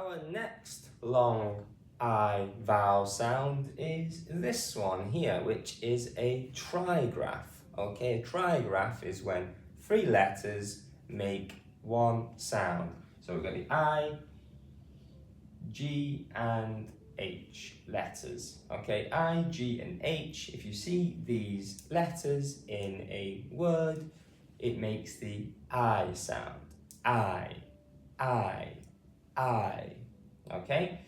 Our next long I vowel sound is this one here, which is a trigraph. Okay, a trigraph is when 3 letters make one sound. So we've got the I, G and H letters. Okay, I, G and H. If you see these letters in a word, it makes the I sound. I. Okay,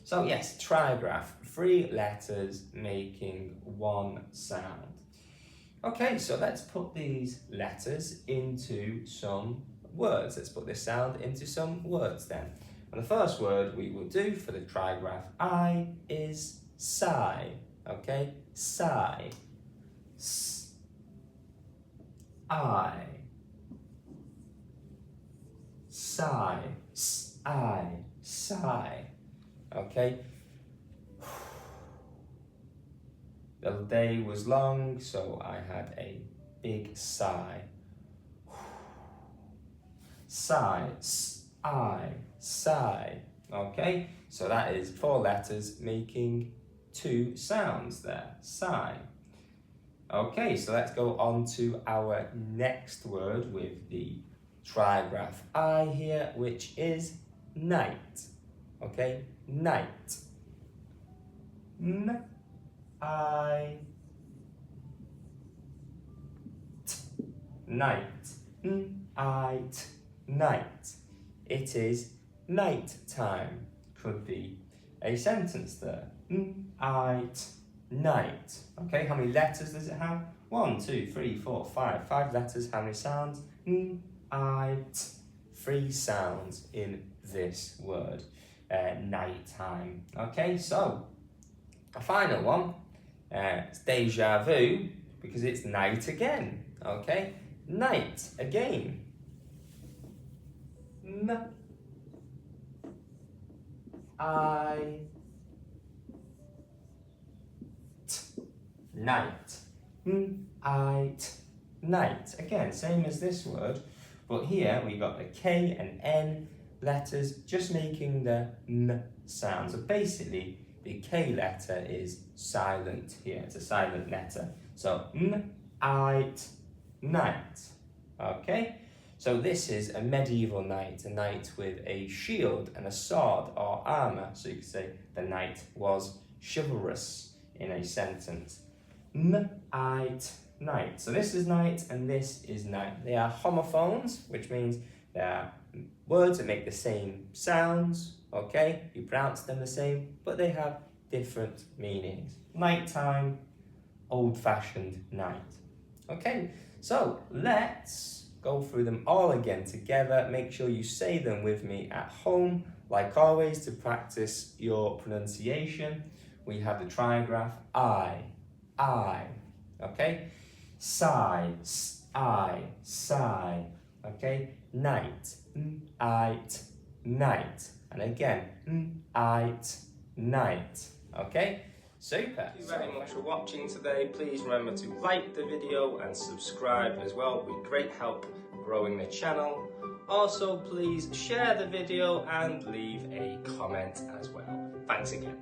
so yes, trigraph, 3 letters making one sound. Okay, so let's put these letters into some words. Let's put this sound into some words then. And the first word we will do for the trigraph I is sigh. Okay, sigh. S, I. Sigh. S, I. Sigh. Okay. The day was long, so I had a big sigh. Sigh. S, I. Sigh. Okay, so that is 4 letters making 2 sounds there. Sigh. Okay, so let's go on to our next word with the trigraph I here, which is night. Okay, night. N, I, t. Night. N, I, t. Night. It is night time. Could be a sentence there. N, I, t. Night. Okay, how many letters does it have? 1, 2, 3, 4, 5. 5 letters. How many sounds? N, I, t. 3 sounds in this word. Night time. Okay, so a final one. It's deja vu because it's night again. Okay, night again. N, I, t. Night. N, I, t. Night. Again, same as this word, but here we got the K and N letters just making the N sound. So basically, the K letter is silent here. It's a silent letter. So N, I, t. Night. Okay? So this is a medieval knight, a knight with a shield and a sword or armour. So you could say the knight was chivalrous in a sentence. N, I, t. Night. So this is night and this is night. They are homophones, which means they are words that make the same sounds, okay? You pronounce them the same, but they have different meanings. Nighttime, old-fashioned night. Okay, so let's go through them all again together. Make sure you say them with me at home, like always, to practice your pronunciation. We have the trigraph I, okay? Sigh, I, sigh, okay? Night, night, night. And again, night, night, okay? Super. Thank you very much for watching today. Please remember to like the video and subscribe as well. It would be great help growing the channel. Also, please share the video and leave a comment as well. Thanks again.